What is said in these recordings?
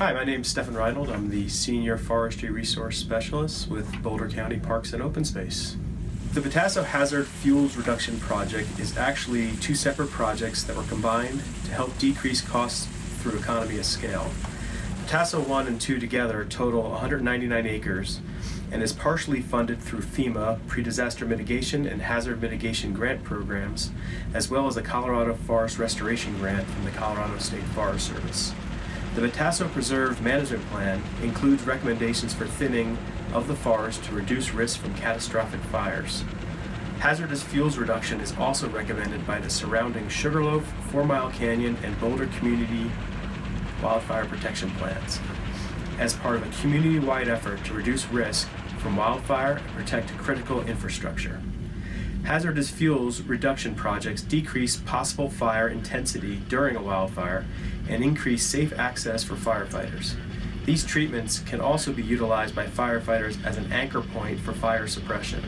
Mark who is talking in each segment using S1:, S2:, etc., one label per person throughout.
S1: Hi, my name is Stephen Reinhold. I'm the Senior Forestry Resource Specialist with Boulder County Parks and Open Space. The Betasso Hazard Fuels Reduction Project is actually two separate projects that were combined to help decrease costs through economy of scale. Betasso 1 and 2 together total 199 acres and is partially funded through FEMA pre-disaster mitigation and hazard mitigation grant programs, as well as a Colorado Forest Restoration grant from the Colorado State Forest Service. The Betasso Preserve Management Plan includes recommendations for thinning of the forest to reduce risk from catastrophic fires. Hazardous fuels reduction is also recommended by the surrounding Sugarloaf, 4 Mile Canyon, and Boulder community wildfire protection plans as part of a community-wide effort to reduce risk from wildfire and protect critical infrastructure. Hazardous fuels reduction projects decrease possible fire intensity during a wildfire and increase safe access for firefighters. These treatments can also be utilized by firefighters as an anchor point for fire suppression.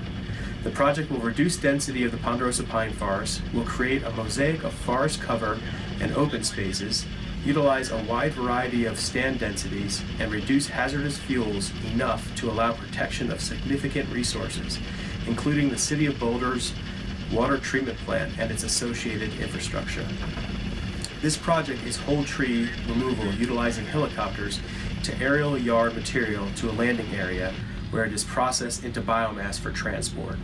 S1: The project will reduce density of the ponderosa pine forest, will create a mosaic of forest cover and open spaces, utilize a wide variety of stand densities, and reduce hazardous fuels enough to allow protection of significant resources, including the City of Boulder's water treatment plant and its associated infrastructure. This project is whole tree removal utilizing helicopters to aerial yard material to a landing area where it is processed into biomass for transport.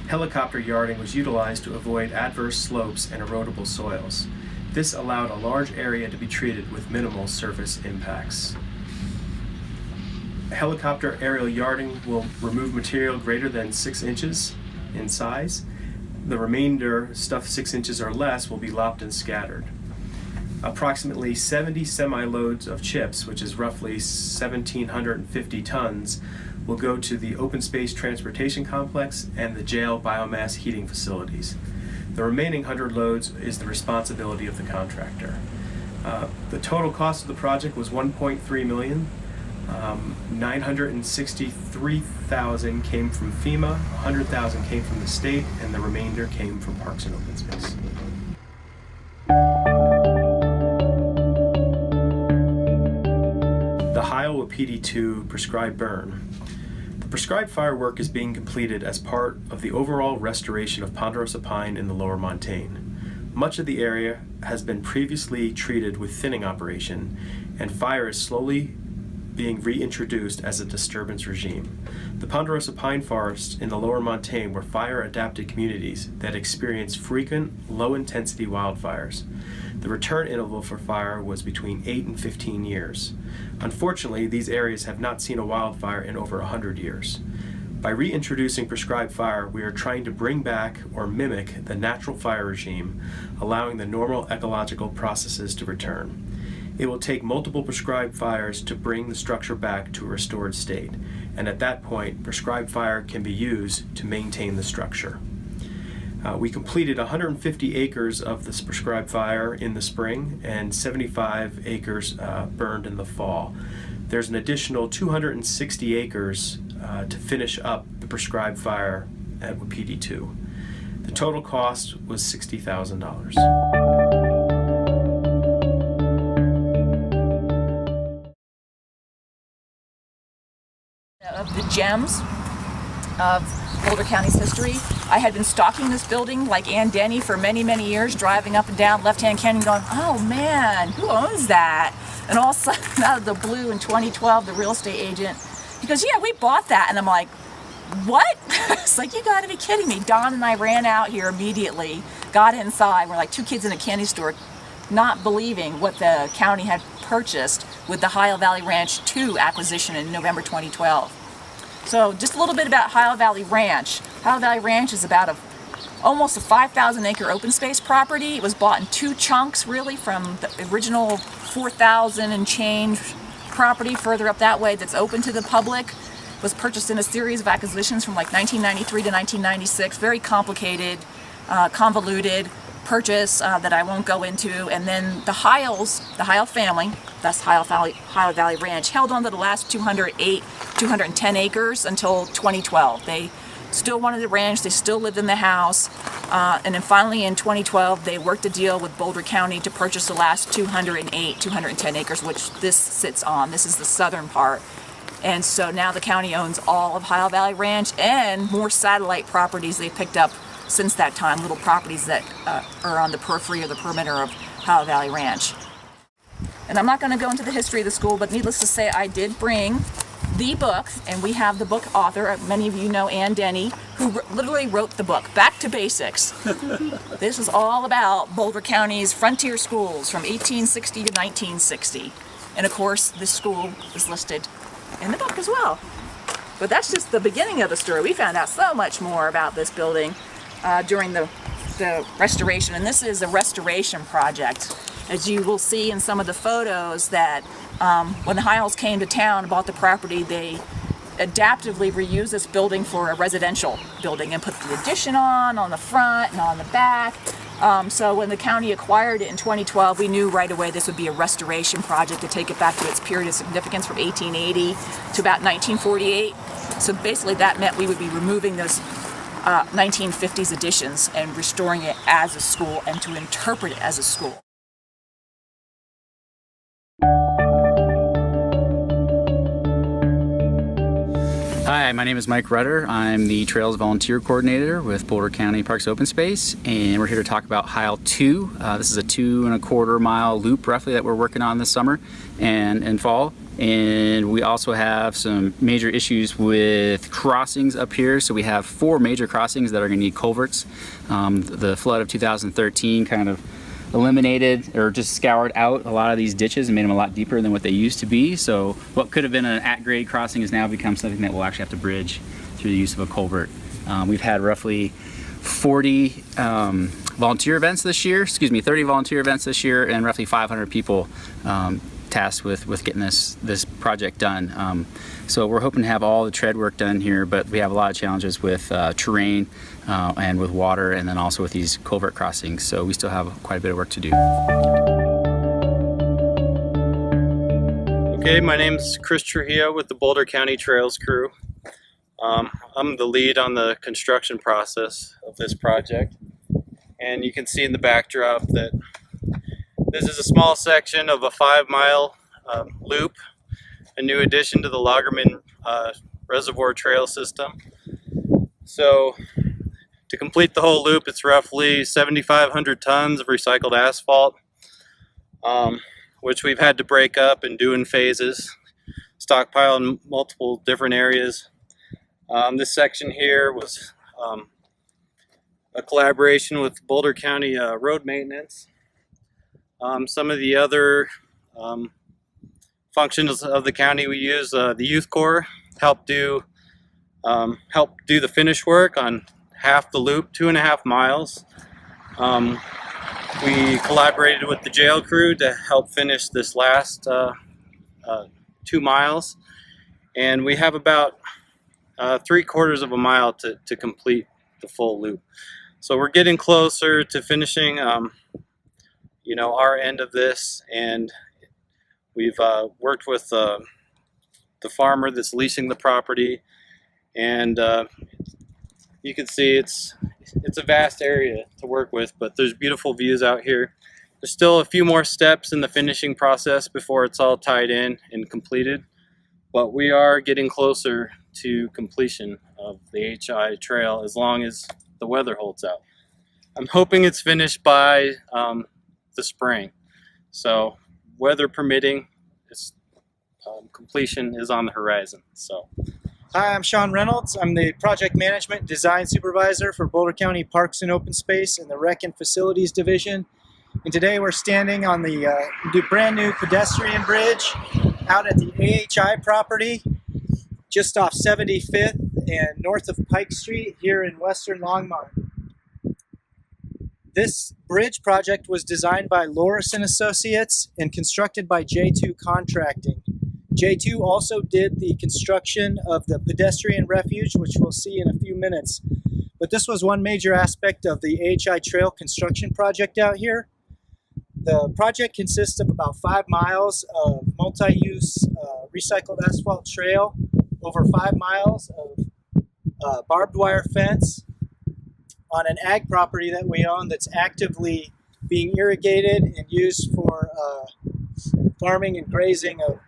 S1: Helicopter yarding was utilized to avoid adverse slopes and erodible soils. This allowed a large area to be treated with minimal surface impacts. Helicopter aerial yarding will remove material greater than 6 inches in size. The remainder, stuff 6 inches or less, will be lopped and scattered. Approximately 70 semi-loads of chips, which is roughly 1,750 tons, will go to the open space transportation complex and the jail biomass heating facilities. The remaining 100 loads is the responsibility of the contractor. The total cost of the project was $1.3 million. 963,000 came from FEMA, 100,000 came from the state, and the remainder came from Parks and Open Space. The Heil PD2 prescribed burn. The prescribed fire work is being completed as part of the overall restoration of ponderosa pine in the lower montane. Much of the area has been previously treated with thinning operation, and fire is slowly being reintroduced as a disturbance regime. The ponderosa pine forests in the lower montane were fire-adapted communities that experienced frequent, low-intensity wildfires. The return interval for fire was between 8 and 15 years. Unfortunately, these areas have not seen a wildfire in over 100 years. By reintroducing prescribed fire, we are trying to bring back or mimic the natural fire regime, allowing the normal ecological processes to return. It will take multiple prescribed fires to bring the structure back to a restored state, and at that point, prescribed fire can be used to maintain the structure. We completed 150 acres of this prescribed fire in the spring and 75 acres burned in the fall. There's an additional 260 acres to finish up the prescribed fire at PD2. The total cost was $60,000.
S2: Of the gems of Boulder County's history. I had been stalking this building like Ann Denny for many, many years, driving up and down Left-Hand Canyon going, oh man, who owns that? And all of a sudden, out of the blue in 2012, the real estate agent, he goes, yeah, we bought that. And I'm like, what? It's like, you gotta be kidding me. Don and I ran out here immediately, got inside. We're like two kids in a candy store, not believing what the county had purchased with the Heil Valley Ranch 2 acquisition in November 2012. So just a little bit about Heil Valley Ranch. Heil Valley Ranch is about almost a 5,000 acre open space property. It was bought in 2 chunks really from the original 4,000 and change property further up that way that's open to the public. It was purchased in a series of acquisitions from like 1993 to 1996. Very complicated, convoluted purchase that I won't go into. And then the Heil family, that's Heil Valley Ranch, held on to the last 210 acres until 2012. They still wanted the ranch, they still lived in the house. And then finally in 2012, they worked a deal with Boulder County to purchase the last 210 acres, which this sits on. This is the southern part. And so now the county owns all of Heil Valley Ranch and more satellite properties they picked up since that time, little properties that are on the periphery or the perimeter of Heil Valley Ranch. And I'm not going to go into the history of the school, but needless to say, I did bring the book, and we have the book author. Many of you know Ann Denny, who literally wrote the book, Back to Basics. This is all about Boulder County's frontier schools from 1860 to 1960. And of course, this school is listed in the book as well. But that's just the beginning of the story. We found out so much more about this building during the restoration, and this is a restoration project. As you will see in some of the photos that when the Heils came to town and bought the property, they adaptively reused this building for a residential building and put the addition on the front and on the back. So when the county acquired it in 2012, we knew right away this would be a restoration project to take it back to its period of significance from 1880 to about 1948. So basically that meant we would be removing those 1950s additions and restoring it as a school and to interpret it as a school.
S3: Hi, my name is Mike Rudder. I'm the Trails Volunteer Coordinator with Boulder County Parks Open Space, and we're here to talk about Heil 2. This is a 2.25 mile loop roughly that we're working on this summer and fall. And we also have some major issues with crossings up here. So we have 4 major crossings that are going to need culverts. The flood of 2013 kind of eliminated or just scoured out a lot of these ditches and made them a lot deeper than what they used to be. So what could have been an at-grade crossing has now become something that we'll actually have to bridge through the use of a culvert. We've had roughly 40 volunteer events this year, 30 volunteer events this year, and roughly 500 people tasked with getting this project done. So we're hoping to have all the tread work done here, but we have a lot of challenges with terrain and with water, and then also with these culvert crossings. So we still have quite a bit of work to do.
S4: Okay, my name's Chris Trujillo with the Boulder County Trails crew. I'm the lead on the construction process of this project. And you can see in the backdrop that this is a small section of a 5-mile loop, a new addition to the Lagerman reservoir trail system. So to complete the whole loop, it's roughly 7,500 tons of recycled asphalt, which we've had to break up and do in phases, stockpile in multiple different areas. This section here was a collaboration with Boulder County Road Maintenance. Some of the other functions of the county we use, the Youth Corps help do the finish work on half the loop, 2.5 miles. We collaborated with the jail crew to help finish this last 2 miles, and we have about 3/4 of a mile to complete the full loop. So we're getting closer to finishing our end of this, and we've worked with the farmer that's leasing the property, and you can see it's a vast area to work with, but there's beautiful views out here. There's still a few more steps in the finishing process before it's all tied in and completed, but we are getting closer to completion of the HI trail as long as the weather holds out. I'm hoping it's finished by the spring, so weather permitting, completion is on the horizon. So
S5: hi, I'm Sean Reynolds. I'm the Project Management Design Supervisor for Boulder County Parks and Open Space in the Rec and Facilities Division. And today we're standing on the brand new pedestrian bridge out at the AHI property, just off 75th and north of Pike Street here in western Longmont. This bridge project was designed by Loris and Associates and constructed by J2 Contracting. J2 also did the construction of the pedestrian refuge, which we'll see in a few minutes. But this was one major aspect of the AHI Trail construction project out here. The project consists of about 5 miles of multi-use recycled asphalt trail, over 5 miles of barbed wire fence, on an ag property that we own that's actively being irrigated and used for farming and grazing of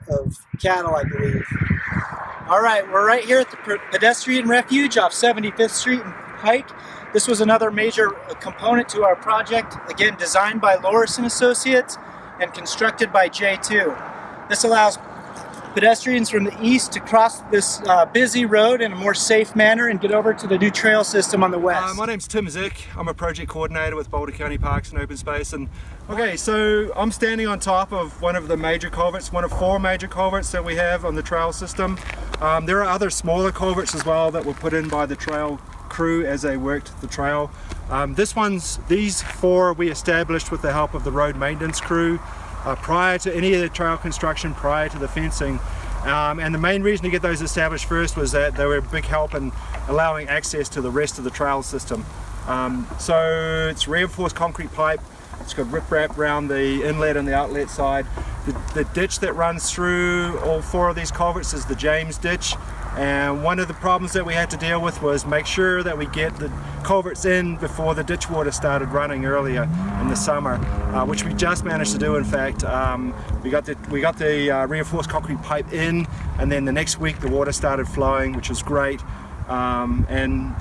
S5: cattle, I believe. All right, we're right here at the pedestrian refuge off 75th Street and Pike. This was another major component to our project, again designed by Loris and Associates and constructed by J2. This allows pedestrians from the east to cross this busy road in a more safe manner and get over to the new trail system on the west.
S6: My name's Tim Zick. I'm a project coordinator with Boulder County Parks and Open Space. And okay, so I'm standing on top of one of the major culverts, one of 4 major culverts that we have on the trail system. There are other smaller culverts as well that were put in by the trail crew as they worked the trail. These 4 we established with the help of the road maintenance crew prior to any of the trail construction, prior to the fencing. And the main reason to get those established first was that they were a big help in allowing access to the rest of the trail system. So it's reinforced concrete pipe, it's got riprap around the inlet and the outlet side. The ditch that runs through all 4 of these culverts is the James ditch. And one of the problems that we had to deal with was make sure that we get the culverts in before the ditch water started running earlier in the summer, which we just managed to do. In fact, we got the reinforced concrete pipe in, and then the next week the water started flowing, which was great, and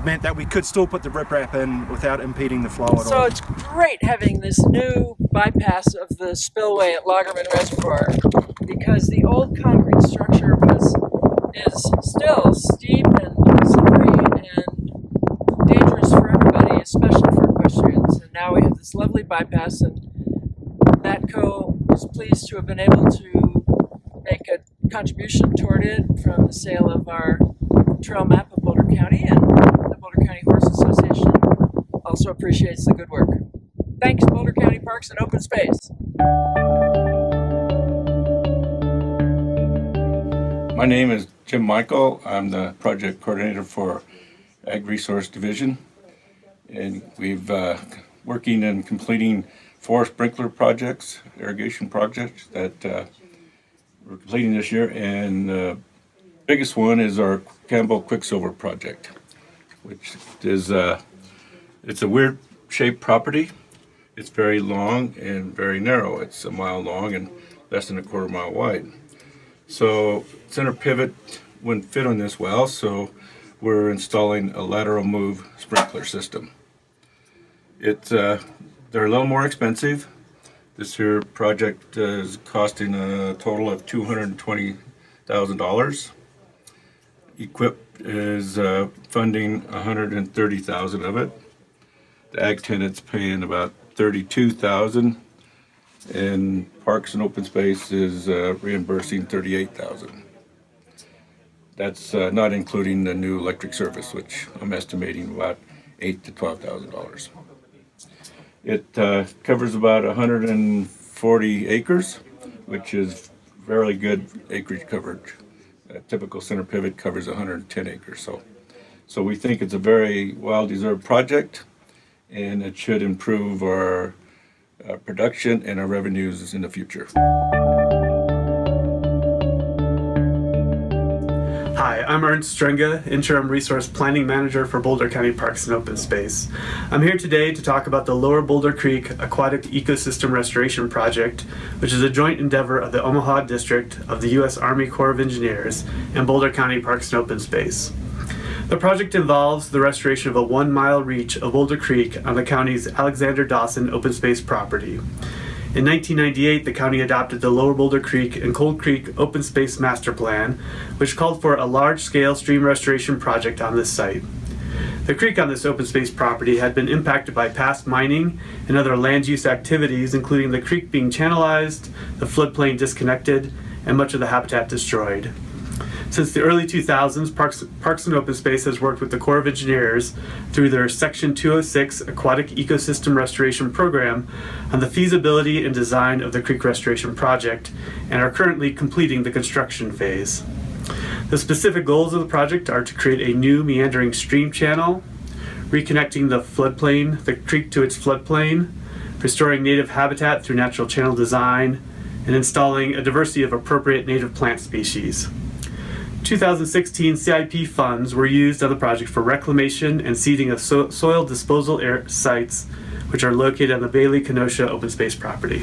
S6: meant that we could still put the riprap in without impeding the flow at all.
S7: So it's great having this new bypass of the spillway at Lagerman Reservoir, because the old concrete structure is still steep and slippery and dangerous for everybody, especially for equestrians. And now we have this lovely bypass, and Matco is pleased to have been able to make a contribution toward it from the sale of our trail map of Boulder County, and the Boulder County Horse Association also appreciates the good work. Thanks, Boulder County Parks and Open Space.
S8: My name is Jim Michael. I'm the project coordinator for Ag Resource Division, and we've working and completing 4 sprinkler projects, irrigation projects that we're completing this year, and the biggest one is our Campbell Quicksilver project, which is it's a weird shaped property. It's very long and very narrow. It's 1 mile long and less than 1/4 mile wide. So center pivot wouldn't fit on this well, so we're installing a lateral move sprinkler system. They're a little more expensive. This here project is costing a total of $220,000. Equip is funding $130,000 of it. The ag tenant's paying about $32,000. And Parks and Open Space is reimbursing $38,000. That's not including the new electric service, which I'm estimating about $8,000 to $12,000. It covers about 140 acres, which is fairly good acreage coverage. A typical center pivot covers 110 acres, so we think it's a very well-deserved project, and it should improve our production and our revenues in the future.
S9: Hi, I'm Ernst Strenga, Interim Resource Planning Manager for Boulder County Parks and Open Space. I'm here today to talk about the Lower Boulder Creek Aquatic Ecosystem Restoration Project, which is a joint endeavor of the Omaha District of the U.S. Army Corps of Engineers and Boulder County Parks and Open Space. The project involves the restoration of a 1 mile reach of Boulder Creek on the county's Alexander Dawson open space property. In 1998, the county adopted the Lower Boulder Creek and Cold Creek Open Space Master Plan, which called for a large-scale stream restoration project on this site. The creek on this open space property had been impacted by past mining and other land use activities, including the creek being channelized, the floodplain disconnected, and much of the habitat destroyed. Since the early 2000s, Parks and Open Space has worked with the Corps of Engineers through their Section 206 Aquatic Ecosystem Restoration Program on the feasibility and design of the creek restoration project, and are currently completing the construction phase. The specific goals of the project are to create a new meandering stream channel, reconnecting the creek to its floodplain, restoring native habitat through natural channel design, and installing a diversity of appropriate native plant species. 2016 CIP funds were used on the project for reclamation and seeding of soil disposal sites, which are located on the Bailey Kenosha open space property.